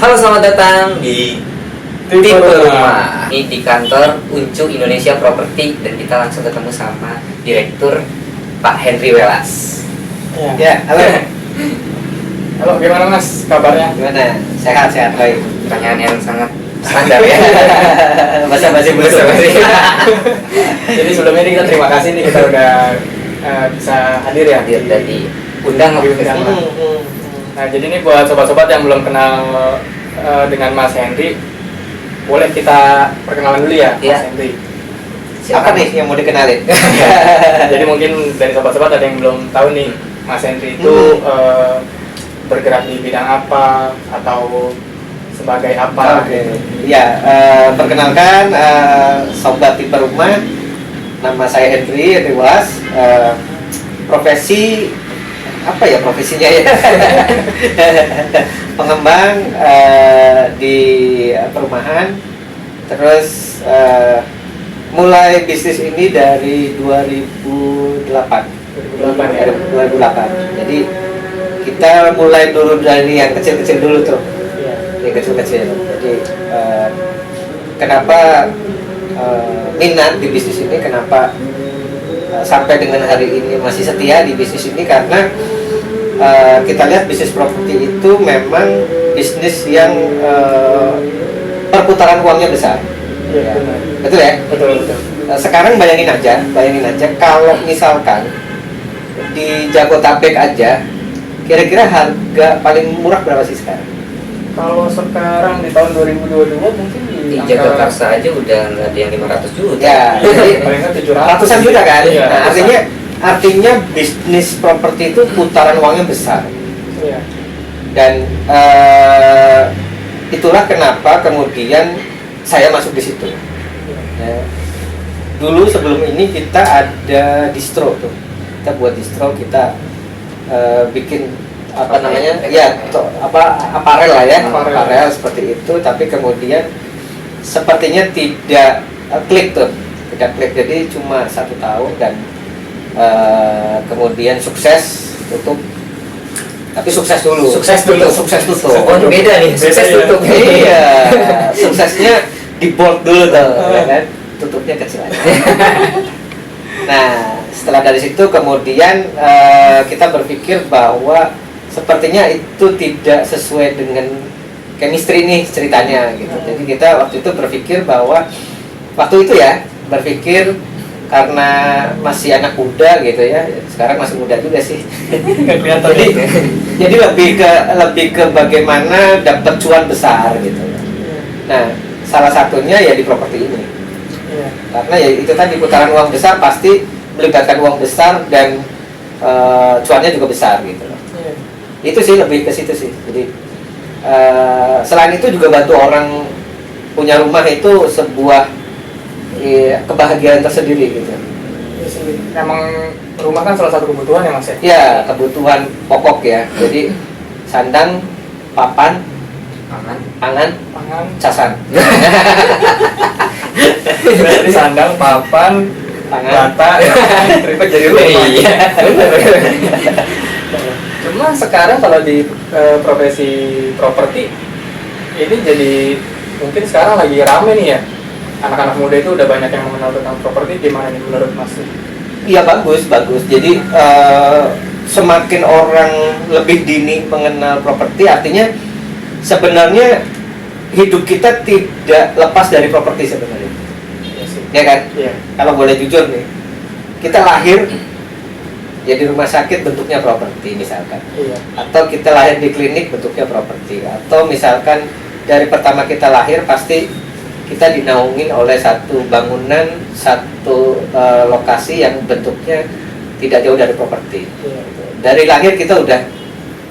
Halo, selamat datang di Tipe Rumah. Ini di kantor Uncu Indonesia Property dan kita langsung ketemu sama Direktur Pak Henry Welas. Ya, halo. Halo, gimana Mas kabarnya? Gimana? Sehat-sehat, baik. Pertanyaan yang sangat standar ya. Basa-basi. Jadi sebelumnya ini kita terima kasih nih kita udah bisa hadir ya. Hadir dari undang. Nah, jadi ini buat sobat-sobat yang belum kenal dengan Mas Henry, boleh kita perkenalan dulu ya, Mas Henry. Siapa nih yang mau dikenalin? Jadi mungkin dari sobat-sobat ada yang belum tahu nih, Mas Henry itu bergerak di bidang apa atau sebagai apa? Ya, perkenalkan sobat Tipe Rumah, nama saya Henry Welas. Profesi apa ya profesinya ya? Pengembang di perumahan. Terus mulai bisnis ini dari 2008 ya? 2008. Jadi kita mulai dulu dari yang kecil-kecil dulu tuh. Yang kecil-kecil. Jadi kenapa minat di bisnis ini? Kenapa sampai dengan hari ini masih setia di bisnis ini? Karena kita lihat bisnis properti itu memang bisnis yang perputaran uangnya besar. Iya, Betul ya? betul. Sekarang bayangin aja kalau misalkan di Jabodetabek aja, kira-kira harga paling murah berapa sih sekarang? Kalau sekarang di tahun 2022 mungkin Di Jakarta aja udah nggak ada yang 500 juta. Ya, jadi palingnya 700 ratusan juta kan? Iya, Nah, artinya bisnis properti itu putaran uangnya besar. Iya. Dan itulah kenapa kemudian saya masuk di situ. Ya. Dulu sebelum ini kita ada distro tuh, kita buat distro, kita bikin apa namanya, ya aparel lah ya, aparel seperti itu. Tapi kemudian sepertinya tidak klik, jadi cuma 1 tahun dan kemudian sukses tutup. Tapi sukses dulu. Oh, ini beda nih, sukses tutup. Iya, suksesnya di bold dulu tuh, ya kan? Tutupnya kecil aja. Nah, setelah dari situ kemudian kita berpikir bahwa sepertinya itu tidak sesuai dengan chemistry nih ceritanya gitu. Jadi kita waktu itu berpikir bahwa berpikir karena masih anak muda gitu ya, sekarang masih muda juga sih. jadi lebih ke bagaimana dapat cuan besar gitu. Nah, salah satunya ya di properti ini. Karena ya itu tadi putaran uang besar pasti melibatkan uang besar dan cuannya juga besar gitu loh. Itu sih lebih ke situ sih. Jadi selain itu juga bantu orang punya rumah itu sebuah kebahagiaan tersendiri gitu. Emang rumah kan salah satu kebutuhan ya Mas ya? Ya, kebutuhan pokok ya. Jadi sandang, papan, pangan, casan. Berarti sandang, papan, bata, terlibat jadi rumah. Iya. Cuma sekarang kalau di profesi properti ini jadi mungkin sekarang lagi rame nih ya. Anak-anak muda itu udah banyak yang mengenal tentang properti. Gimana nih menurut Mas? Iya, bagus. Jadi semakin orang lebih dini mengenal properti, artinya sebenarnya hidup kita tidak lepas dari properti sebenarnya. Ya kan? Iya. Kalau boleh jujur nih, kita lahir ya di rumah sakit bentuknya properti misalkan. Iya. Atau kita lahir di klinik bentuknya properti. Atau misalkan dari pertama kita lahir pasti kita dinaungin oleh satu bangunan, satu lokasi yang bentuknya tidak jauh dari properti. Iya. Dari lahir kita udah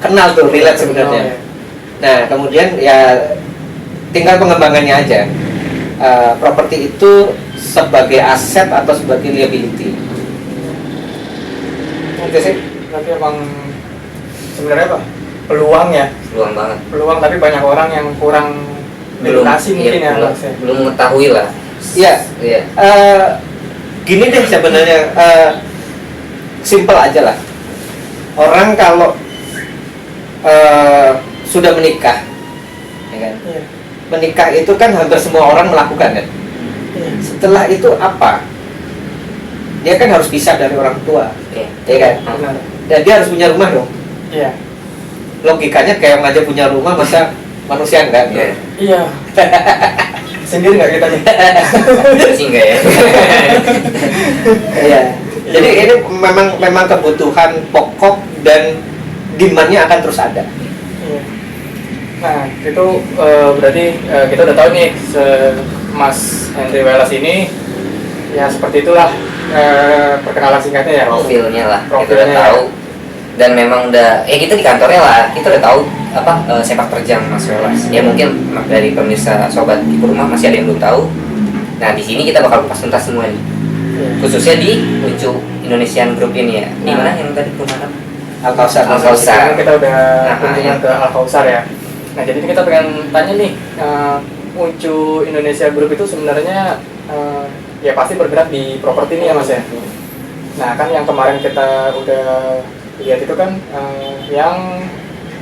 kenal tuh, relate sebenarnya. Nah, kemudian ya tinggal pengembangannya aja. Properti itu sebagai aset atau sebagai liability. Itu sih. Tapi emang sebenarnya apa? Peluang ya. Peluang banget. Peluang, tapi banyak orang yang kurang edukasi mungkin ya. Belum mengetahui lah. Iya. Iya. Gini deh sebenarnya, simple aja lah. Orang kalau sudah menikah, ya kan? Iya. Menikah itu kan hampir semua orang melakukan kan. Iya. Setelah itu apa? Dia kan harus pisah dari orang tua, Iya. ya kan? Benar. Dan dia harus punya rumah dong. Iya. Logikanya kayak aja punya rumah, masa manusia enggak? Iya. Iya. Sendiri nggak kita nih? Sih enggak ya. Iya. Jadi ini memang kebutuhan pokok dan demand-nya akan terus ada. Iya. Nah, itu berarti kita udah tahu nih Mas Henry Welas ini ya seperti itulah perkenalan singkatnya ya. Profilnya lah, kita Profilnya udah tahu. Dan memang udah, kita di kantornya lah, kita udah tahu apa sepak terjang Mas Welas. Ya mungkin dari pemirsa sobat di rumah masih ada yang belum tahu. Nah di sini kita bakal kupas tuntas semua nih, Iya. khususnya di Uncu Indonesian Group ini ya. Di mana yang tadi perumahan? Al-Kausar. Sekarang kita udah Nah, kunjungan iya. ke Al-Kausar ya. Nah, jadi ini kita pengen tanya nih, Uncu Indonesia Group itu sebenarnya ya pasti bergerak di properti nih ya Mas ya. Nah, kan yang kemarin kita udah lihat itu kan yang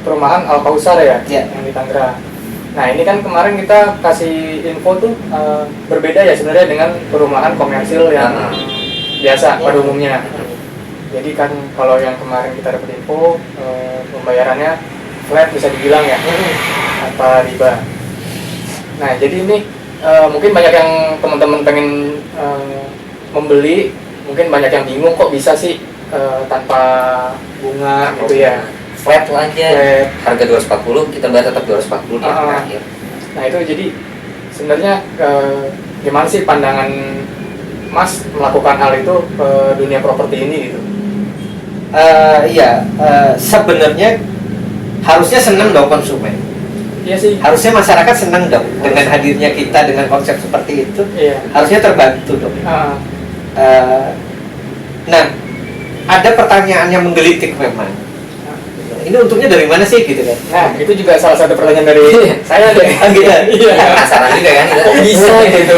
perumahan Al-Kausar ya, Iya. yang di Tangerang. Nah, ini kan kemarin kita kasih info tuh berbeda ya sebenarnya dengan perumahan komersil yang biasa pada umumnya. Jadi kan kalau yang kemarin kita dapat info pembayarannya flat bisa dibilang ya, tanpa riba. Nah, jadi ini mungkin banyak yang teman-teman pengen membeli, mungkin banyak yang bingung kok bisa sih tanpa bunga gitu ya. Flat lah aja. Flat. Harga 240, kita bayar tetap 240 di akhir. Nah, itu jadi sebenarnya gimana sih pandangan Mas melakukan hal itu ke dunia properti ini gitu? Iya, sebenarnya harusnya senang dong konsumen. Iya sih. Harusnya masyarakat senang dong dengan hadirnya kita dengan konsep seperti itu. Iya. Harusnya terbantu dong. Ah, Nah, ada pertanyaan yang menggelitik memang. Ini untungnya dari mana sih gitu kan? nah, itu juga salah satu pertanyaan dari saya deh. Gitu. Iya. Penasaran juga kan kita. Kok bisa gitu?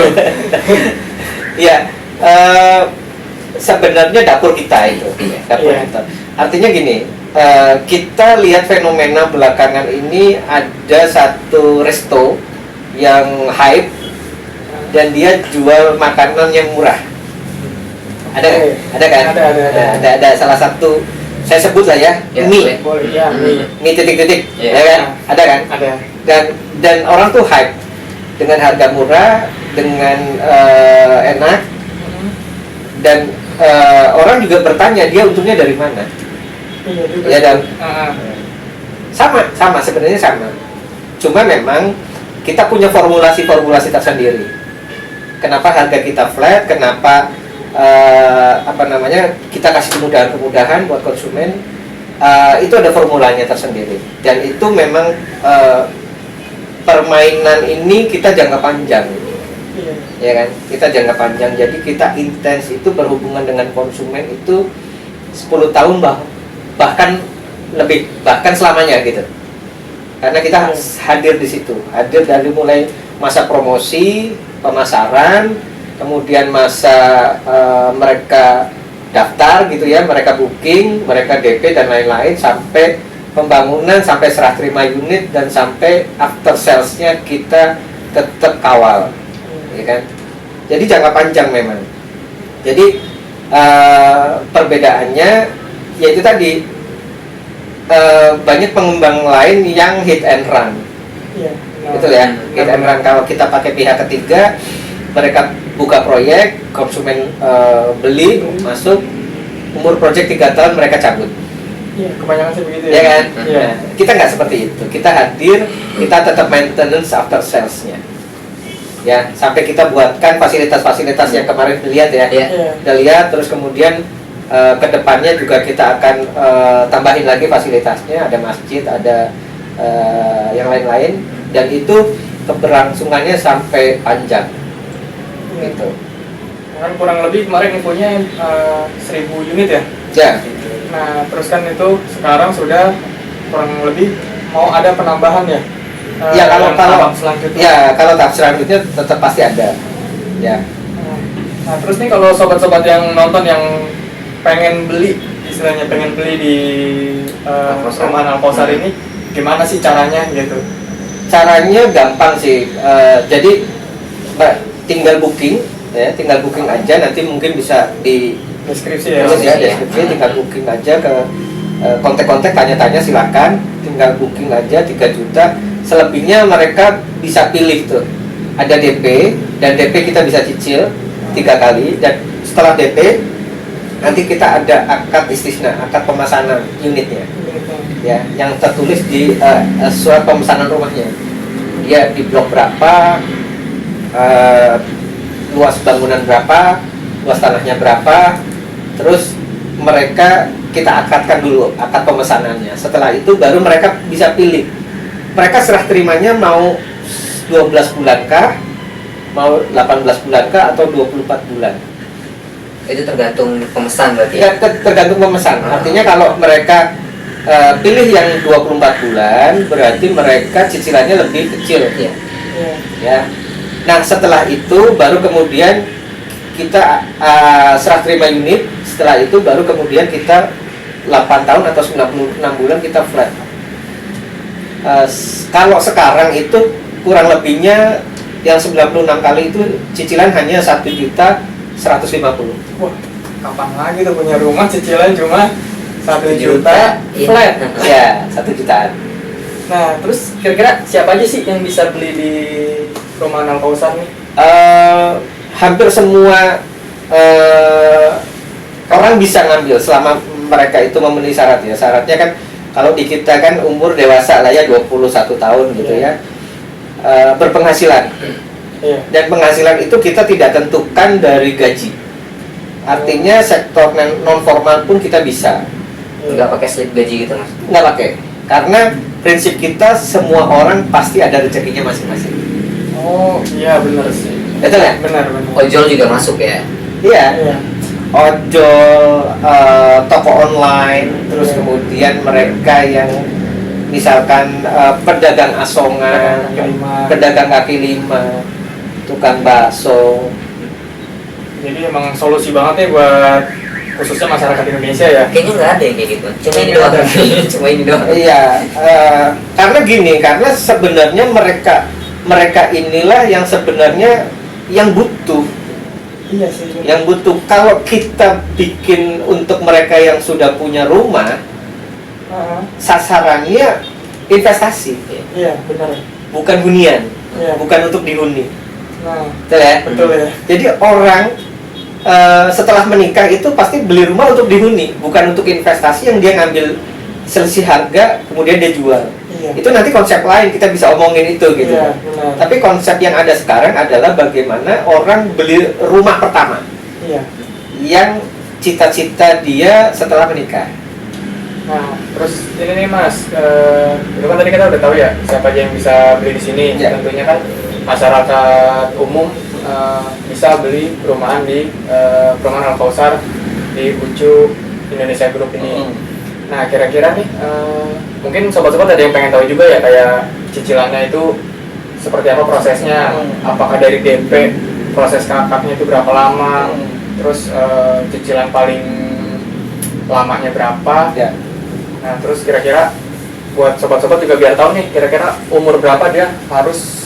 Iya, sebenarnya dapur kita itu, dapur Iya. kita. Artinya gini, kita lihat fenomena belakangan ini ada satu resto yang hype dan dia jual makanan yang murah. Ada, Oke. ada kan? Ada. Nah, ada salah satu, saya sebut lah ya, Ya, mie, Boleh ya. mie titik-titik, Iya. ya kan? Ada kan? Ada. Dan orang tuh hype dengan harga murah, dengan enak, dan orang juga bertanya dia untungnya dari mana. Iya juga. Ya dan Ah, sama sebenarnya sama. Cuma memang kita punya formulasi tersendiri. Kenapa harga kita flat? Kenapa kita kasih kemudahan buat konsumen? Itu ada formulanya tersendiri. Dan itu memang permainan ini kita jangka panjang. iya. Ya kan, kita jangka panjang, jadi kita intens itu berhubungan dengan konsumen itu 10 tahun bahkan lebih, bahkan selamanya gitu, karena kita hadir di situ, hadir dari mulai masa promosi, pemasaran, kemudian masa mereka daftar gitu ya, mereka booking, mereka DP dan lain-lain, sampai pembangunan, sampai serah terima unit, dan sampai after salesnya kita tetap kawal, ya kan. Jadi jangka panjang memang. Jadi perbedaannya yaitu tadi banyak pengembang lain yang hit and run, Iya. betul ya, hit and run. Kalau kita pakai pihak ketiga, mereka buka proyek, konsumen beli, masuk, umur proyek 3 tahun mereka cabut. Iya, kebanyakan sih begitu Ya kan? Iya. Nah, kita nggak seperti itu. Kita hadir, kita tetap maintenance after salesnya. Ya, sampai kita buatkan fasilitas-fasilitas yang kemarin dilihat ya. Iya. Iya. Kita lihat, terus kemudian ke depannya juga kita akan tambahin lagi fasilitasnya. Ada masjid, ada yang lain-lain, dan itu keberlangsungannya sampai panjang. Iya. Gitu. Kan kurang lebih kemarin infonya 1000 unit ya. Ya. Nah, terus kan itu sekarang sudah kurang lebih mau ada penambahan ya. Ya kalau yang kalau tahap selanjutnya. ya kalau tahap selanjutnya tetap pasti ada. Ya. Nah, terus nih kalau sobat-sobat yang nonton yang pengen beli, istilahnya pengen beli di Al-Kausar. perumahan Al-Kausar ini, gimana sih caranya gitu? Caranya gampang sih. Jadi tinggal booking ya, tinggal booking aja, nanti mungkin bisa di Deskripsi ya. tulis ya deskripsi, tinggal booking aja ke kontak-kontak, tanya-tanya silakan, tinggal booking aja 3 juta. Selebihnya mereka bisa pilih tuh, ada DP, dan DP kita bisa cicil 3 kali, dan setelah DP nanti kita ada akad istisna, akad pemesanan unitnya ya, yang tertulis di surat pemesanan rumahnya ya, di blok berapa, luas bangunan berapa, luas tanahnya berapa, terus mereka kita akadkan dulu akad pemesanannya. Setelah itu baru mereka bisa pilih, mereka serah terimanya mau 12 bulan kah, mau 18 bulan kah, atau 24 bulan. Itu tergantung pemesan berarti ya? Ya, tergantung pemesan. Artinya kalau mereka pilih yang 24 bulan, berarti mereka cicilannya lebih kecil. Iya. Ya. Nah, setelah itu baru kemudian kita serah terima unit. Setelah itu baru kemudian kita 8 tahun atau 96 bulan kita flat. Kalau sekarang itu kurang lebihnya yang 96 kali itu cicilan hanya 1.150.000. Wah, kapan lagi tuh punya rumah cicilan cuma 1 juta Iya. flat. Ya, 1 jutaan. Nah, terus kira-kira siapa aja sih yang bisa beli di perumahan Al Kausar nih? Hampir semua orang bisa ngambil selama mereka itu memenuhi syarat ya. Syaratnya kan kalau di kita kan umur dewasa lah ya, 21 tahun gitu ya. Berpenghasilan. Iya. Dan penghasilan itu kita tidak tentukan dari gaji. Artinya sektor non formal pun kita bisa. Nggak pakai slip gaji gitu mas? Nggak pakai. Karena prinsip kita semua orang pasti ada rezekinya masing-masing. Oh, iya benar sih. Betul ya? Benar. Ojol juga masuk ya? Iya. Iya. Ojol, toko online, terus Iya. kemudian mereka yang misalkan pedagang asongan, pedagang kaki lima, tukang bakso. Jadi emang solusi banget ya buat khususnya masyarakat Indonesia ya. Kayaknya nggak ada yang kayak gitu. Cuma ini Nggak doang. ada. Cuma ini doang. Iya, karena gini, karena sebenarnya mereka inilah yang sebenarnya yang butuh. Iya sih. Yang butuh. Kalau kita bikin untuk mereka yang sudah punya rumah, sasarannya investasi, Iya, benar. bukan hunian, Iya. bukan untuk dihuni. Nah, Betul ya? betul ya. Jadi orang setelah menikah itu pasti beli rumah untuk dihuni, bukan untuk investasi yang dia ngambil selisih harga kemudian dia jual. Iya. Itu nanti konsep lain, kita bisa omongin itu gitu. Iya, benar. Tapi konsep yang ada sekarang adalah bagaimana orang beli rumah pertama Iya. yang cita-cita dia setelah menikah. Nah, terus ini nih Mas, itu kan tadi kita udah tahu ya siapa aja yang bisa beli di sini. Ya. Tentunya kan masyarakat umum bisa beli perumahan di perumahan Al Kausar di Ucu Indonesia Group ini. Nah, kira-kira nih mungkin sobat-sobat ada yang pengen tahu juga ya, kayak cicilannya itu seperti apa prosesnya, apakah dari DP, proses kakaknya itu berapa lama, terus cicilan paling lamanya berapa. Ya. Nah, terus kira-kira buat sobat-sobat juga biar tahu nih kira-kira umur berapa dia harus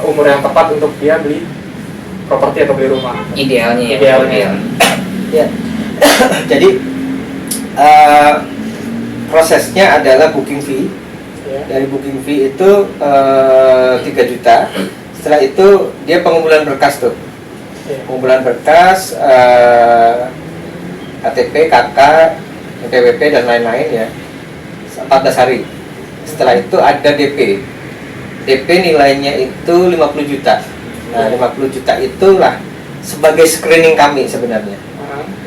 umur yang tepat untuk dia beli properti atau beli rumah. Idealnya ya. Idealnya. Ya. Jadi prosesnya adalah booking fee. Ya. Dari booking fee itu 3 juta. Setelah itu dia pengumpulan berkas tuh. Ya. Pengumpulan berkas, KTP, KK, NPWP dan lain-lain ya. 14 hari. Setelah itu ada DP. DP nilainya itu 50 juta. Nah, 50 juta itulah sebagai screening kami sebenarnya.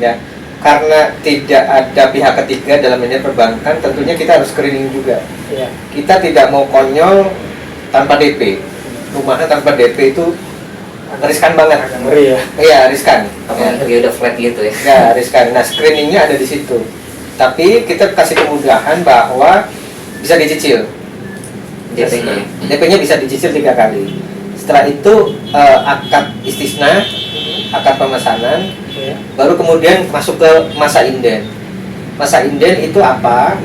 Ya. Karena tidak ada pihak ketiga dalam ini perbankan, tentunya kita harus screening juga. Iya. Kita tidak mau konyol tanpa DP. Rumahnya tanpa DP itu riskan banget. Agak ngeri ya. Iya, riskan. Apalagi dia udah flat gitu ya. Ya, riskan. Nah, screeningnya ada di situ. Tapi kita kasih kemudahan bahwa bisa dicicil. DP-nya. DP-nya bisa dicicil 3 kali. Setelah itu akad istisna, akad pemesanan, Iya. baru kemudian masuk ke masa inden. Masa inden itu apa?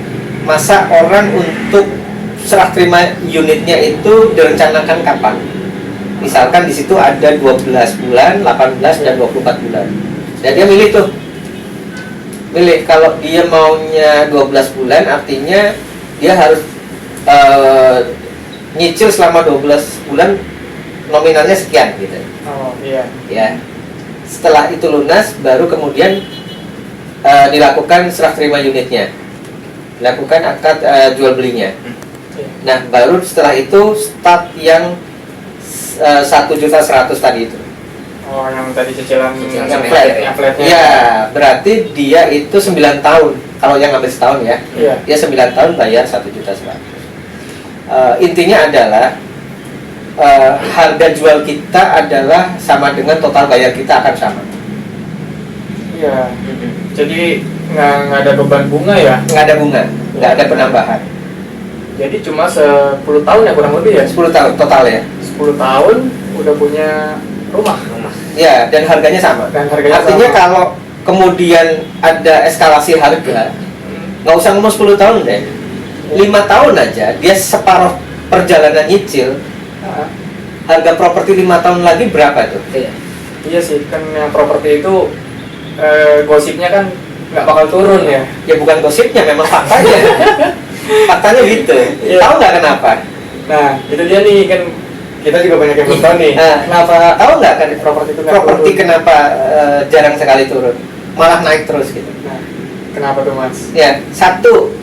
Masa orang untuk serah terima unitnya itu direncanakan kapan. Misalkan di situ ada 12 bulan, 18 dan 24 bulan. Dan dia milih tuh. Milih kalau dia maunya 12 bulan artinya dia harus nyicil selama 12 bulan nominalnya sekian gitu. Oh iya. Ya. Setelah itu lunas baru kemudian dilakukan serah terima unitnya. Dilakukan akad jual belinya. Nah, baru setelah itu start yang 1.100.000 tadi itu. Oh, yang tadi cicilan Cicilan flat. yang flatnya. Ya, berarti dia itu 9 tahun. Kalau yang ngambil setahun ya. Iya. Dia 9 tahun bayar 1.100.000. Intinya adalah harga jual kita adalah sama dengan total bayar kita akan sama. Iya. Jadi nggak ada beban bunga ya. Nggak ada bunga, nggak ada penambahan. Jadi cuma 10 tahun ya kurang lebih ya. 10 tahun total ya. 10 tahun udah punya rumah. Ya, dan harganya sama. Dan harganya Artinya sama. kalau kemudian ada eskalasi harga, nggak usah ngomong 10 tahun deh. 5 tahun aja, dia separuh perjalanan nyicil. Harga properti 5 tahun lagi berapa tuh? Iya sih, kan yang properti itu gosipnya kan nggak bakal turun ya. Ya bukan gosipnya, memang faktanya. Faktanya gitu. Iya. Tahu nggak kenapa? Nah, itu dia nih kan kita juga banyak yang belum tahu nih. Kenapa? Tahu nggak kan Properti itu nggak properti turun. kenapa jarang sekali turun? Malah naik terus gitu. Nah, kenapa tuh Mas? Ya, satu,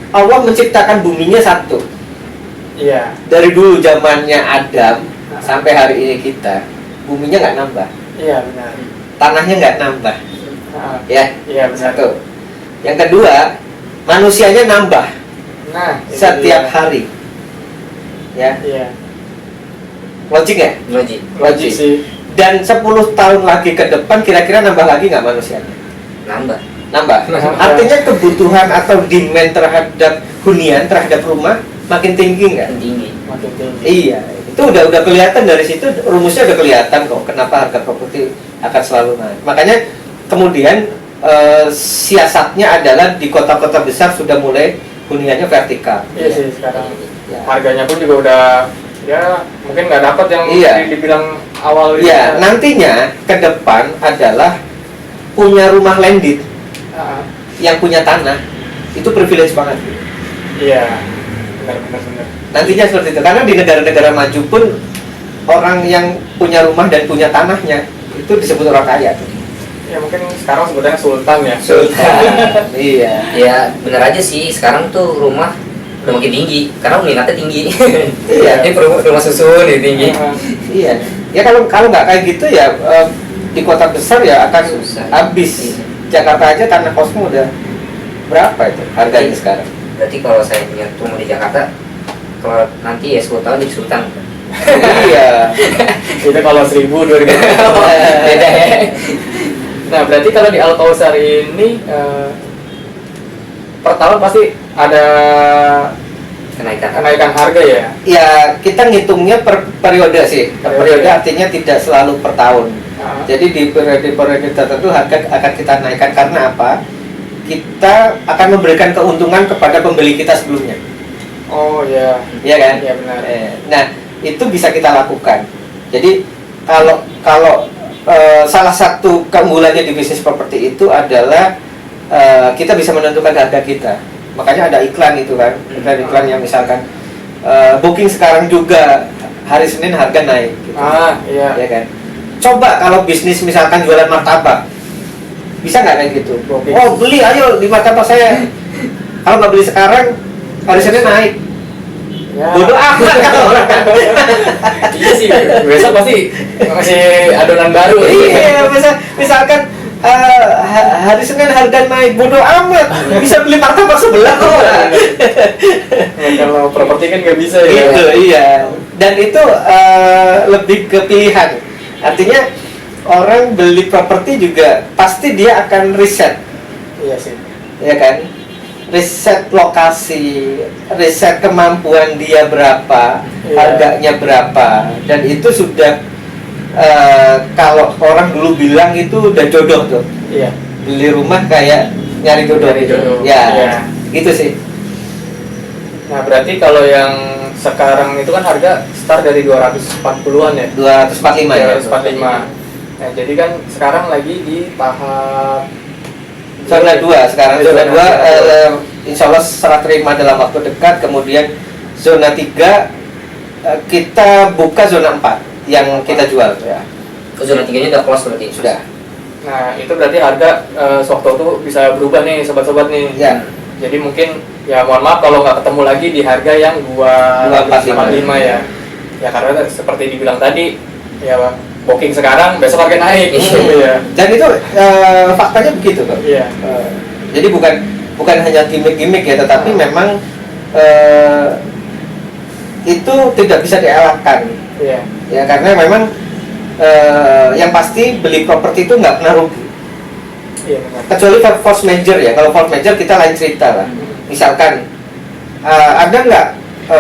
Allah menciptakan buminya satu. Iya. Dari dulu zamannya Adam sampai hari ini kita, buminya nggak nambah, Iya benar. tanahnya nggak nambah, ya. Iya benar. Satu. Yang kedua, manusianya nambah Nah, itu setiap dia. hari, ya. Iya. Logik ya? Logik. Logik sih. Dan 10 tahun lagi ke depan kira-kira nambah lagi nggak manusianya? Nambah. Nambah. Artinya kebutuhan atau demand terhadap hunian, terhadap rumah makin tinggi nggak? Tinggi. Makin tinggi. Iya, itu udah kelihatan dari situ, rumusnya udah kelihatan kok kenapa harga properti akan selalu naik. Makanya kemudian siasatnya adalah di kota-kota besar sudah mulai huniannya vertikal. Iya sih sekarang. Ya. Harganya pun juga udah ya mungkin nggak dapat yang Iya. dibilang awal itu. Ya, nantinya ke depan adalah punya rumah landed Ah, yang punya tanah itu privilege banget. iya. Benar. Nantinya seperti itu, karena di negara-negara maju pun orang yang punya rumah dan punya tanahnya itu disebut orang kaya. Ya mungkin sekarang sebutannya sultan ya. Iya. Ya bener aja sih, sekarang tuh rumah udah makin tinggi karena minatnya tinggi. Iya. Ini rumah susun ini tinggi. Ah, Iya. Ya kalau nggak kayak gitu ya di kota besar ya akan Susah. habis. Iya. Jakarta aja tanah kosmo udah berapa itu harganya sekarang? Berarti kalau saya punya rumah di Jakarta, kalau nanti ya 10 tahun jadi sultan. Iya. itu kalau 1000 2000. Beda ya. Nah, berarti kalau di Al Kausar ini per tahun pasti ada kenaikan harga ya. Ya kita ngitungnya per periode sih. Per periode artinya tidak selalu per tahun. Ah, Jadi di periode tertentu harga akan kita naikkan karena apa? Kita akan memberikan keuntungan kepada pembeli kita sebelumnya. oh ya. Iya kan? Iya benar. Nah, itu bisa kita lakukan. Jadi kalau salah satu keunggulannya di bisnis properti itu adalah kita bisa menentukan harga kita. Makanya ada iklan itu kan, iklan yang misalkan booking sekarang juga hari Senin harga naik. Gitu. Ah, iya. Ya kan? Coba kalau bisnis misalkan jualan martabak, bisa nggak kayak gitu? Booking. Oh beli, ayo di martabak saya. Kalau nggak beli sekarang, hari Senin naik. Ya. Bodoh amat kalau orang. Iya sih, besok pasti masih adonan baru. Iya, misalkan hari Senin harga naik, bodoh amat. Bisa beli martabak sebelah kok. Ya, kalau properti kan nggak bisa ya. Gitu, iya. Dan itu lebih ke pilihan. Artinya orang beli properti juga pasti dia akan riset, Iya sih. ya kan? Riset lokasi, riset kemampuan dia berapa, Iya. harganya berapa, dan itu sudah kalau orang dulu bilang itu udah jodoh tuh. Iya. Beli rumah kayak nyari jodoh. Nyari jodoh. Ya, Iya. gitu sih. Nah, berarti kalau yang sekarang itu kan harga start dari 240-an ya? 245 ya. 245. Nah, jadi kan sekarang lagi di tahap Zona 2 sekarang. Zona 2 dua. insya Allah serah terima dalam waktu dekat. Kemudian zona 3 kita buka zona 4 yang kita jual ya. Ke zona 3-nya udah close berarti. Sudah. Nah, itu berarti harga sewaktu itu bisa berubah nih sobat-sobat nih. Ya. Jadi mungkin ya mohon maaf kalau nggak ketemu lagi di harga yang 245 ya. Ya karena seperti dibilang tadi ya booking sekarang besok harga naik. Iya. Dan itu faktanya begitu kok. Iya. Jadi bukan hanya gimmick-gimmick ya, tetapi memang itu tidak bisa dielakkan. Iya. Ya karena memang yang pasti beli properti itu nggak pernah rugi. Iya benar. Kecuali force major ya. Kalau force major kita lain cerita lah. Misalkan ada nggak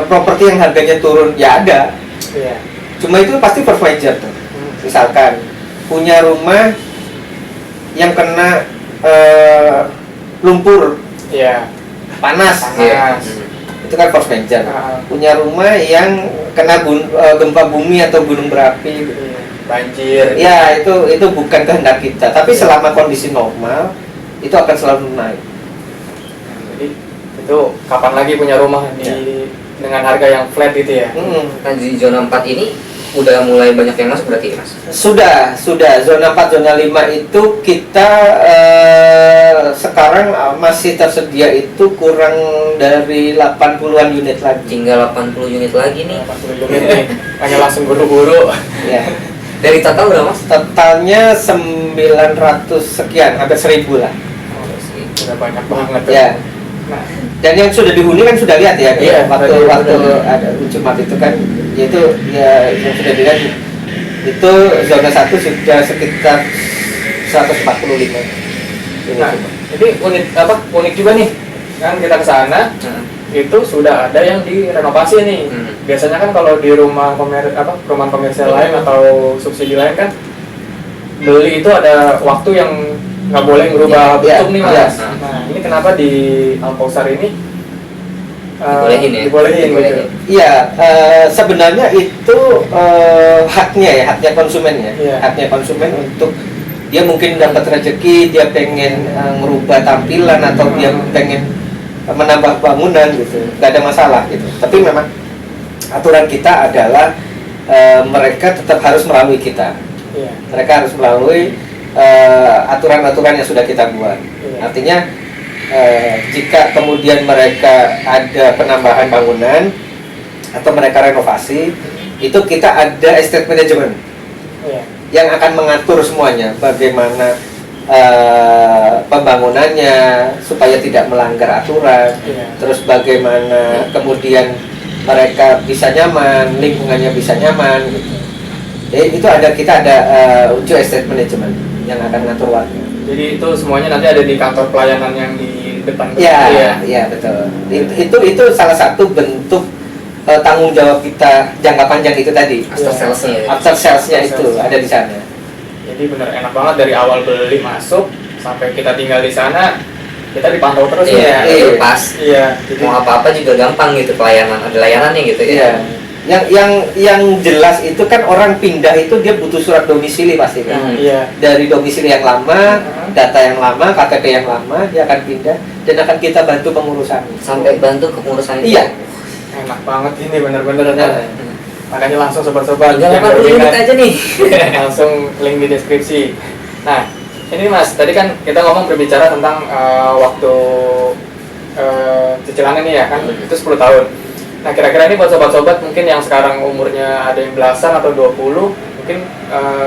properti yang harganya turun? Ya ada. Iya. Cuma itu pasti force major tuh. Misalkan punya rumah yang kena lumpur, Iya. panas, Panas. itu kan force major. Ah. Punya rumah yang kena gempa bumi atau gunung berapi, Iya. Banjir. ya itu bukan kehendak kita. Tapi selama kondisi normal itu akan selalu naik. Jadi itu kapan lagi punya rumah dengan harga yang flat gitu ya? Nah, di zona 4 ini udah mulai banyak yang masuk berarti Mas? Sudah zona 4, zona 5 itu kita sekarang masih tersedia itu kurang dari 80-an unit lagi. Tinggal 80 unit lagi nih. 80 unit nih. Hanya langsung buru-buru. Ya. Dari total berapa Mas? Totalnya 900 sekian, hampir 1000 lah. Udah banyak banget tuh. Ya. Nah, Dan yang sudah dihuni kan sudah lihat ya, Iya, waktu sudah. ada Jumat itu kan, yaitu ya yang sudah dilihat itu zona 1 sudah sekitar 145 unit. nah, ini unik juga nih. Kan kita ke sana itu sudah ada yang direnovasi nih. Biasanya kan kalau di perumahan komersial lain atau subsidi lain kan beli itu ada waktu yang nggak boleh merubah Iya, bentuk nih iya. Mas. Nah, ini kenapa di Alkausar ini Dibolehin ya? dibolehin gitu. Iya, sebenarnya itu haknya konsumen ya, Iya. haknya konsumen untuk dia mungkin dapat rezeki, dia pengen merubah tampilan atau dia pengen menambah bangunan gitu, nggak ada masalah gitu. Tapi memang aturan kita adalah mereka tetap harus melalui kita. Iya. Mereka harus melalui aturan-aturan yang sudah kita buat. Iya. Artinya jika kemudian mereka ada penambahan bangunan atau mereka renovasi, itu kita ada estate management Iya. yang akan mengatur semuanya, bagaimana pembangunannya supaya tidak melanggar aturan, Iya. terus bagaimana kemudian mereka bisa nyaman, lingkungannya bisa nyaman gitu. Jadi itu kita ada uji estate management yang akan ngatur warga. Jadi itu semuanya nanti ada di kantor pelayanan yang di depan. Ya, ya betul. Itu salah satu bentuk tanggung jawab kita jangka panjang itu tadi. After sales-nya ya? After sales-nya After itu sales. ada di sana. Jadi bener enak banget dari awal beli masuk sampai kita tinggal di sana, kita dipantau terus Iya, ya. itu pas. Iya. Jadi Mau apa-apa juga gampang gitu, pelayanan, ada layanannya gitu Iya. ya. Yang jelas itu kan orang pindah itu dia butuh surat domisili pasti kan. iya. Dari domisili yang lama, data yang lama, KTP yang lama, dia akan pindah dan akan kita bantu pengurusannya. Sampai bantu kepengurusan itu. Iya. Enak banget ini bener-bener. Nah, Makanya langsung sobat-sobat Tinggal yang 80 unit berminat, aja nih. langsung link di deskripsi. Nah, ini Mas, tadi kan kita ngomong berbicara tentang waktu cicilannya nih ya kan, itu 10 tahun. Nah, kira-kira ini buat sobat-sobat mungkin yang sekarang umurnya ada yang belasan atau 20, mungkin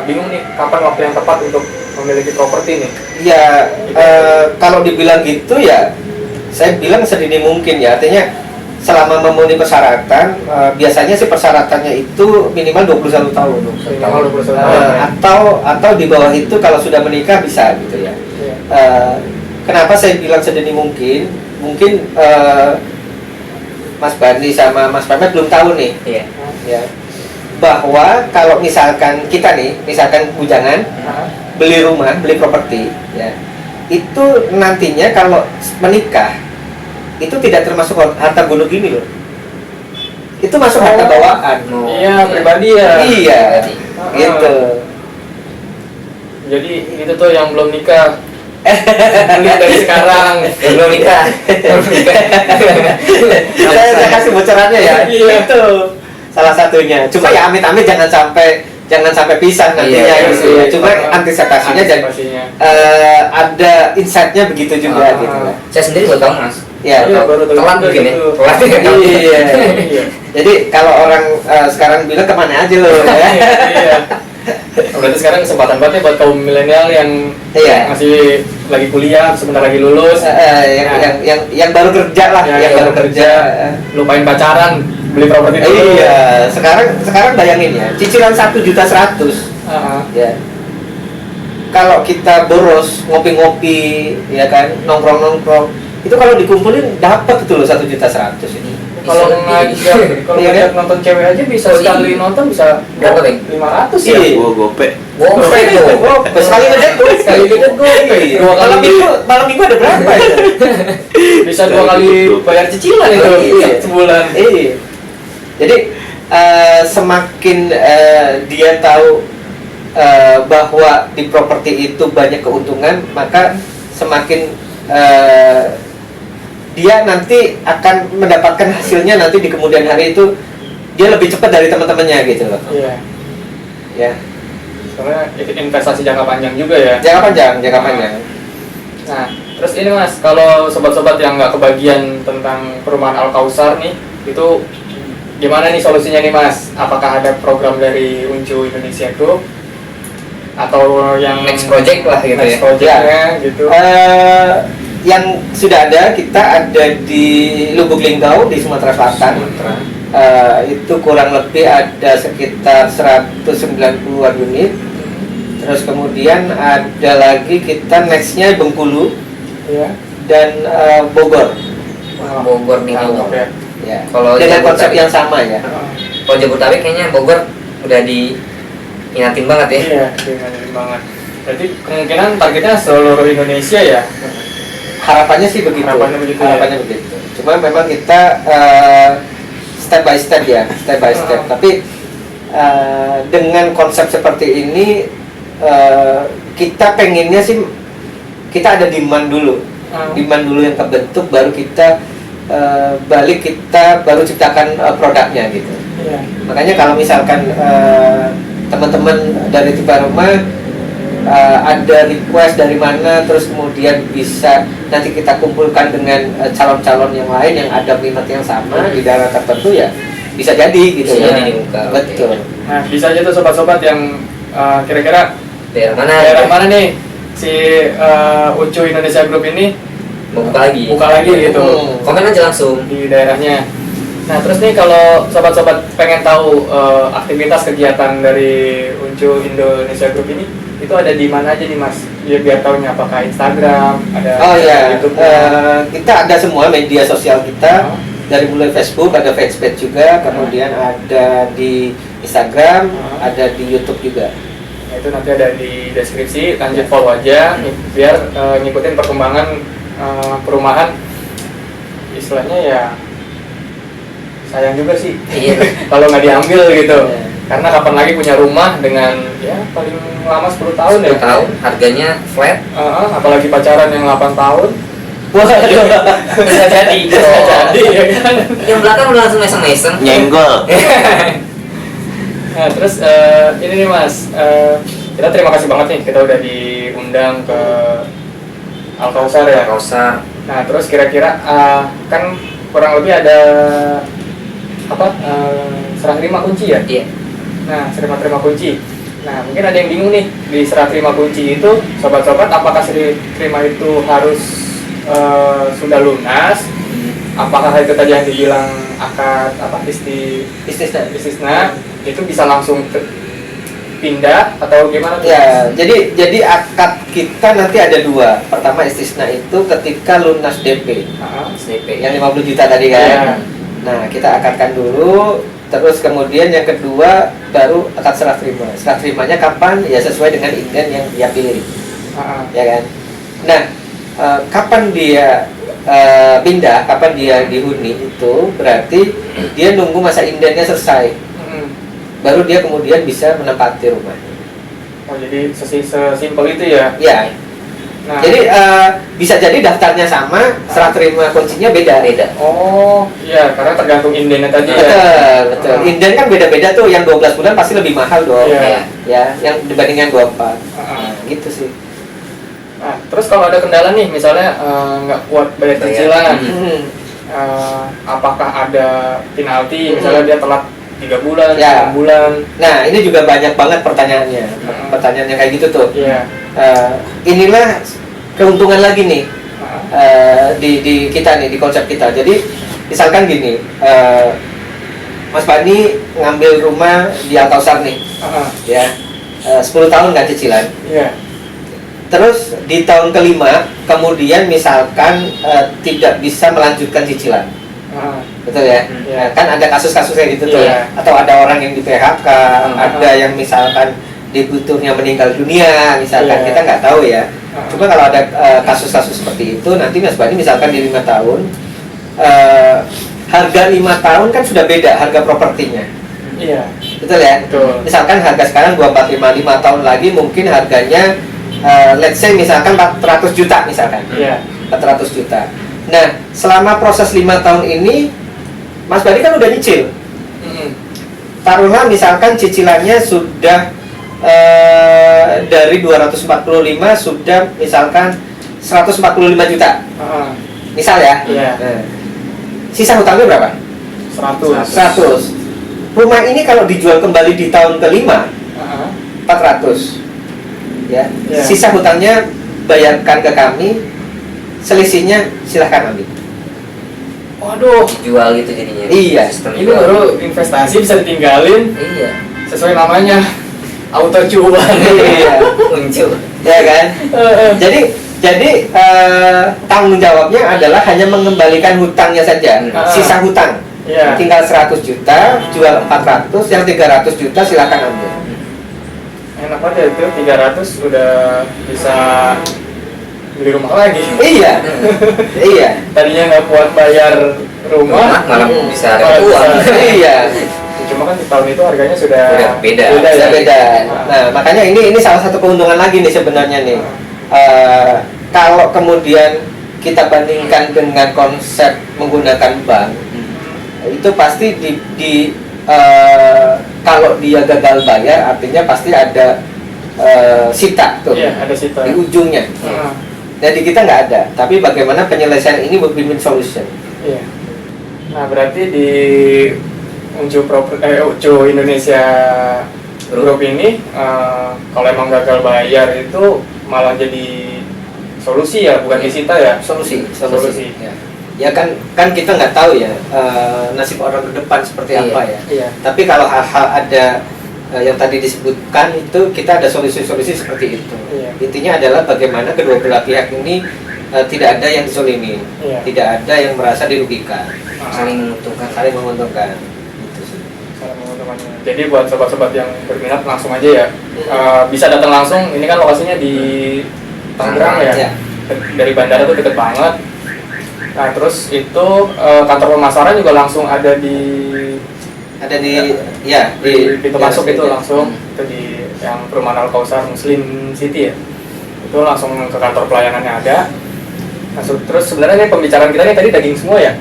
bingung nih kapan waktu yang tepat untuk memiliki properti nih. Ya, kalau dibilang gitu ya, saya bilang sedini mungkin ya. Artinya selama memenuhi persyaratan, biasanya sih persyaratannya itu minimal 21 tahun. Minimal 21 tahun. Ya. Atau di bawah itu kalau sudah menikah bisa gitu ya. Iya. Kenapa saya bilang sedini mungkin? Mungkin Mas Barni sama Mas Pamet belum tahu nih, Iya. ya, bahwa kalau misalkan kita nih, misalkan bujangan beli rumah, beli properti, ya, itu nantinya kalau menikah itu tidak termasuk harta bunuh gini loh. Itu masuk harta bawaan. Iya, pribadi ya. Iya, gitu. Jadi itu tuh yang belum nikah. Beli dari sekarang. Belum nikah. Saya kasih bocorannya ya. Iya. Itu salah satunya. Cuma ya amit-amit jangan sampai pisah nantinya Iya, gitu ya. Cuma antisipasinya jadi ada insight-nya begitu juga gitu lah. Saya sendiri baru tahu mas. Ya, baru tahu telat juga mungkin ya. gitu. Telat ya. iya. Iya. Jadi kalau orang sekarang bilang kemana aja loh ya. Iya. Berarti sekarang kesempatan banget nih buat kaum milenial yang Iya. masih lagi kuliah, sebentar lagi lulus, Yang baru kerja lah, yang baru kerja. lupain pacaran, beli properti dulu. Iya, sekarang bayangin ya, cicilan 1.100.000 ya. Kalau kita boros ngopi-ngopi ya kan, nongkrong-nongkrong, itu kalau dikumpulin dapat itu loh 1.100.000 ini. Kalau ngajak nonton cewek aja bisa sekali nonton bisa Berapa, Bang? 500 ya. Iya. Gua gope. Gope tuh. Sekali ngedate gue, Sekali ngedate gue. Iya. Dua kali malam minggu ada berapa ya? bisa 2 kali bayar cicilan itu Iya. sebulan. Iya. Jadi semakin dia tahu bahwa di properti itu banyak keuntungan, maka semakin dia nanti akan mendapatkan hasilnya nanti di kemudian hari itu dia lebih cepat dari teman-temannya gitu loh. Iya. Ya, Soalnya itu investasi jangka panjang juga ya. jangka panjang. Nah, terus ini mas, kalau sobat-sobat yang nggak kebagian tentang perumahan Al Kausar nih, itu gimana nih solusinya nih mas? Apakah ada program dari Uncu Indonesia Group atau yang Next project lah gitu next ya. projectnya gitu? Yang sudah ada, kita ada di Lubuk Linggau di Sumatera Selatan. Itu kurang lebih ada sekitar 190-an unit. Terus kemudian ada lagi kita nextnya Bengkulu Iya. dan Bogor. Bogor nih Mantap ya. Ya. Kalau Dengan konsep Jabodetabek- yang sama ya. Kalau Jabodetabek kayaknya Bogor udah diminatin banget ya. Iya, dengan banget. Jadi kemungkinan targetnya seluruh Indonesia ya. Harapannya sih begitu. Harapannya begitu, Harapannya ya. begitu. Cuma memang kita step by step ya, step by step. Tapi dengan konsep seperti ini kita pengennya sih kita ada demand dulu, demand dulu yang kebentuk, baru kita balik kita baru ciptakan produknya gitu. Iya. Makanya kalau misalkan teman-teman dari Tipe Rumah ada request dari mana, terus kemudian bisa nanti kita kumpulkan dengan calon-calon yang lain yang ada minat yang sama di daerah tertentu ya bisa jadi gitu Bisa ya. jadi dibuka, Betul. Nah, bisa aja tuh sobat-sobat yang kira-kira Daerah mana? nih si Uncu Indonesia Group ini Mau buka lagi. gitu Komen aja langsung. di daerahnya. Nah, terus nih kalau sobat-sobat pengen tahu aktivitas kegiatan dari Uncu Indonesia Group ini, itu ada di mana aja nih Mas? Biar tahunya apakah Instagram, ada Oh ya, YouTube. kita ada semua media sosial kita, dari mulai Facebook, ada fanpage juga, kemudian ada di Instagram, ada di YouTube juga. Nah, itu nanti ada di deskripsi, lanjut follow aja biar ngikutin perkembangan perumahan. Istilahnya ya sayang juga sih Iya. kalau nggak diambil gitu. Iya. Karena kapan lagi punya rumah dengan ya paling lama 10 tahun 10 ya. tahun, harganya flat. Apalagi pacaran yang 8 tahun. Wah, Bisa jadi. Bisa jadi ya kan. Yang belakang udah langsung meseng-meseng. Nyenggol. Nah, terus ini nih Mas, kita terima kasih banget nih kita udah diundang ke Al Kausar ya. Kausar. Nah, terus kira-kira kan kurang lebih ada apa serah terima kunci ya? Iya. Nah, serah terima kunci. Nah, mungkin ada yang bingung nih di serah terima kunci itu, sobat-sobat, apakah serah terima itu harus sudah lunas? Apakah itu tadi yang dibilang akad apa istisna itu bisa langsung pindah atau gimana tuh? ya, jadi akad kita nanti ada dua. Pertama istisna itu ketika lunas DP, SDP. yang 50 juta tadi kan. Iya. Nah, kita akadkan dulu, terus kemudian yang kedua baru akad serah terima. Serah terimanya kapan? Ya sesuai dengan inden yang dia pilih, ya kan. Nah, kapan dia pindah, kapan dia dihuni itu berarti dia nunggu masa indennya selesai, baru dia kemudian bisa menempati rumah. Oh, jadi sesimpel itu ya? Ya. Nah, Jadi bisa jadi daftarnya sama, serah terima kuncinya beda. oh iya, karena tergantung indennya tadi ya. Betul. Inden kan beda-beda tuh, yang 12 bulan pasti lebih mahal dong. Iya. Ya, yang dibandingkan 24. Ah. Gitu sih. Nah, terus kalau ada kendala nih, misalnya nggak kuat bayar cicilan, apakah ada penalti? Misalnya dia telat 3 bulan, Ya. 6 bulan. Nah, ini juga banyak banget pertanyaannya. Pertanyaannya kayak gitu tuh. Iya. Inilah keuntungan lagi nih di kita nih, di konsep kita. Jadi misalkan gini, Mas Bani ngambil rumah di Alkausar nih, ya 10 tahun nggak cicilan. Iya. Terus di tahun kelima kemudian misalkan tidak bisa melanjutkan cicilan, betul ya? Iya. Kan ada kasus-kasus kayak gitu tuh, Iya. atau ada orang yang di PHK, ada yang misalkan dibutuhnya meninggal dunia, misalkan Iya. kita nggak tahu ya. Cuma kalau ada kasus-kasus seperti itu, nanti Mas Bani misalkan di 5 tahun, harga 5 tahun kan sudah beda harga propertinya, Iya. betul ya? Betul. Misalkan harga sekarang 245, 5 tahun lagi mungkin harganya let's say misalkan 400 juta misalkan. Iya. 400 juta. Nah, selama proses 5 tahun ini Mas Bani kan udah nyicil. Taruhlah misalkan cicilannya sudah dari 245 sudah misalkan 145 juta. Misal ya. Iya. Nah, sisa hutangnya berapa? 100. Rumah ini kalau dijual kembali di tahun kelima 400. Ya. Iya. Sisa hutangnya bayarkan ke kami, selisihnya silahkan ambil. Waduh, Jual gitu jadinya. Iya. Sistem ini jual. baru investasi bisa ditinggalin Iya. sesuai namanya, auto cuan. Iya. Muncul. Ya kan? Jadi tanggung jawabnya adalah hanya mengembalikan hutangnya saja, sisa hutang. Iya. Tinggal 100 juta, jual 400, yang 300 juta silakan ambil. Enak aja itu 300 udah bisa beli rumah lagi. Iya. Iya. Tadinya nggak kuat bayar rumah, Malah bisa malah dapat uang. Iya. Cuma kan di tahun itu harganya sudah Udah beda. Bisa ya. beda. Nah, makanya ini salah satu keuntungan lagi nih sebenarnya nih. Kalau kemudian kita bandingkan dengan konsep menggunakan bank, itu pasti kalau dia gagal bayar artinya pasti ada sita tuh. Iya, ada situ. Di ujungnya. Jadi kita nggak ada, tapi bagaimana penyelesaian ini win-win solution. Iya. Nah, berarti di Uncu Indonesia Group ini kalau emang gagal bayar itu malah jadi solusi ya, bukan disita ya. Solusi. Solusi. Ya kan kita nggak tahu ya nasib orang ke depan seperti apa ya. Iya. Tapi kalau hal-hal ada yang tadi disebutkan itu kita ada solusi-solusi seperti itu. Iya. Intinya adalah bagaimana kedua belah pihak ini tidak ada yang dizolimi, Iya. tidak ada yang merasa dirugikan, Saling menguntungkan. saling menguntungkan. Gitu sih. Salah menguntungkannya. Jadi buat sobat-sobat yang berminat langsung aja ya, bisa datang langsung. Ini kan lokasinya di Tangerang ya. Ya. Dari bandara tuh deket banget. Nah, terus itu kantor pemasaran juga langsung ada di pintu masuk itu langsung itu di yang perumahan Alkausar Muslim City ya. Itu langsung ke kantor pelayanannya ada. Langsung terus sebenarnya nih pembicaraan kita nih tadi daging semua ya.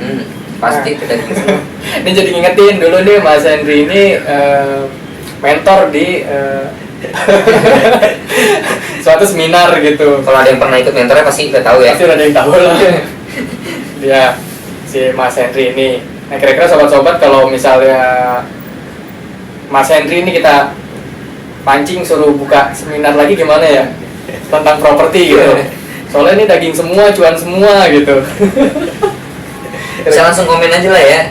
Pasti kita semua. Ini jadi ngingetin dulu nih Mas Henry ini mentor di suatu seminar gitu. Kalau ada yang pernah ikut mentornya pasti udah tahu ya. Pasti ada yang tahu lah. Dia si Mas Henry ini. Nah, kira-kira sobat-sobat kalau misalnya Mas Henry ini kita pancing suruh buka seminar lagi gimana ya tentang properti gitu. Soalnya ini daging semua, cuan semua gitu. Bisa langsung komen aja lah ya.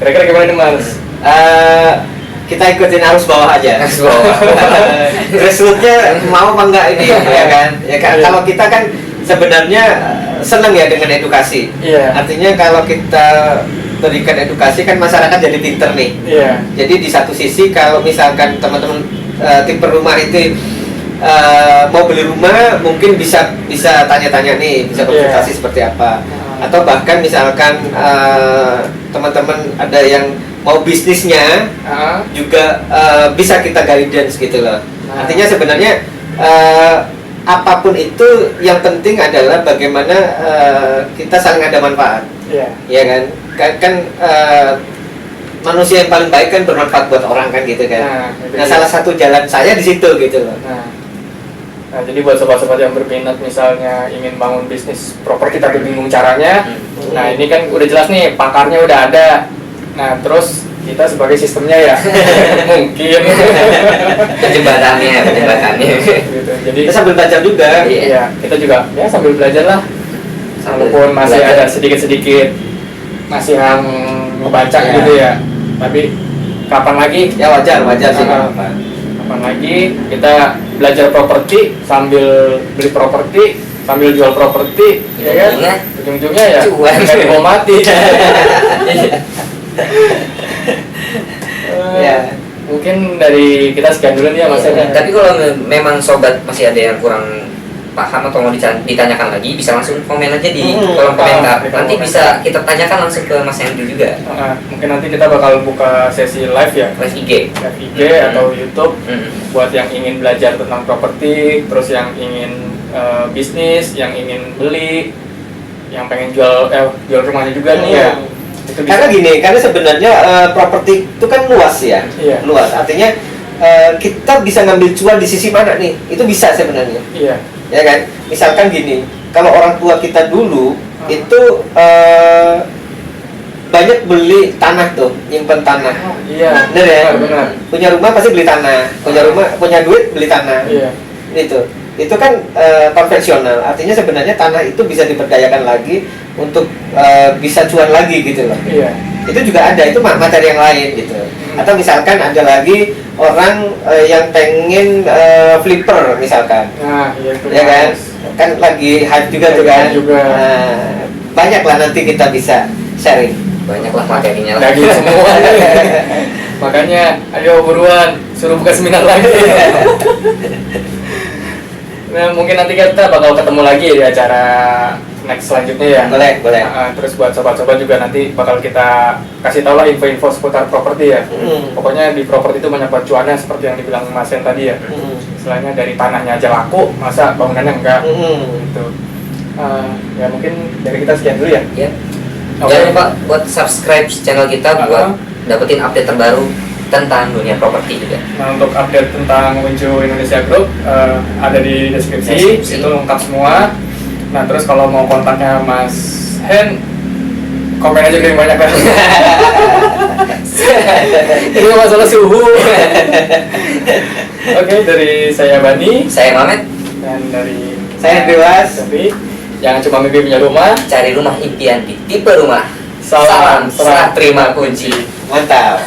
Kira-kira gimana nih Mas? Kita ikutin arus bawah aja. Arus bawah. Grassroots-nya mau apa enggak ini ya kan? Ya kan Iya. kalau kita kan sebenarnya senang ya dengan edukasi. Iya. Artinya kalau kita berikan edukasi kan masyarakat jadi pinter nih. Iya. Jadi di satu sisi kalau misalkan teman-teman tipe rumah itu mau beli rumah mungkin bisa tanya-tanya nih, bisa konsultasi seperti apa. Atau bahkan misalkan teman-teman ada yang mau bisnisnya juga bisa kita guidance gitu loh. Artinya sebenarnya apapun itu yang penting adalah bagaimana kita saling ada manfaat. Ya kan? Kan manusia yang paling baik kan bermanfaat buat orang kan gitu kan. Nah, salah satu jalan saya di situ gitu loh. Nah, jadi buat sobat-sobat yang berminat misalnya ingin bangun bisnis properti tapi bingung caranya, nah ini kan udah jelas nih, pakarnya udah ada. Nah, terus kita sebagai sistemnya ya mungkin jembatannya gitu. Jadi kita sambil belajar juga. Iya, kita juga ya sambil belajar lah. Walaupun masih ada sedikit-sedikit masih yang ngebaca gitu ya. Tapi kapan lagi? Ya wajar sih. Kapan lagi kita belajar properti sambil beli properti sambil jual properti, ya kan? Ujung-ujungnya ya nggak mau mati. Mungkin dari kita sekian dulu nih ya Mas. Tapi kalau memang sobat masih ada yang kurang paham atau mau ditanyakan lagi, bisa langsung komen aja di kolom komentar. Nanti bisa kita tanyakan langsung ke Mas Andrew juga. Mungkin nanti kita bakal buka sesi live ya, live IG atau YouTube buat yang ingin belajar tentang properti, terus yang ingin bisnis, yang ingin beli, yang pengen jual rumahnya juga nih ya. Itu bisa. Karena gini, karena sebenarnya properti itu kan luas ya, luas. Artinya kita bisa ngambil cuan di sisi mana nih? Itu bisa sebenarnya. Ya kan, misalkan gini, kalau orang tua kita dulu itu banyak beli tanah tuh, nyimpen tanah. Bener ya? Benar. Punya rumah pasti beli tanah, punya duit beli tanah. Itu kan konvensional. Artinya sebenarnya tanah itu bisa diberdayakan lagi untuk bisa cuan lagi gitu loh. Itu juga ada, itu materi yang lain gitu. Atau misalkan ada lagi orang yang pengen flipper misalkan. Ya kan? Kan lagi hype juga tuh kan. Banyak lah, nanti kita bisa sharing. Banyak lah materinya lah. Lagi semua. Makanya ayo buruan, suruh buka seminar lagi. Nah, mungkin nanti kita bakal ketemu lagi di acara next selanjutnya ya. Boleh. Terus buat sobat-sobat juga nanti bakal kita kasih tahu lah info-info seputar properti ya. Pokoknya di properti itu banyak cuannya seperti yang dibilang Mas Yan tadi ya. Selainnya dari tanahnya aja laku, masa bangunannya enggak. Gitu. Ya mungkin dari kita sekian dulu ya. Jangan lupa buat subscribe channel kita buat dapetin update terbaru tentang dunia properti juga. Nah, untuk update tentang Unju Indonesia Group ada di deskripsi, itu lengkap semua. Nah, terus kalau mau kontaknya Mas Hen, komen aja lebih banyak kan. Ini masalah suhu. Oke, dari saya Bani, saya Mamet, dan dari saya Dewas. Tapi jangan cuma mimpi punya rumah, cari rumah impian di tipe rumah. Salam serah terima kunci. Mantap.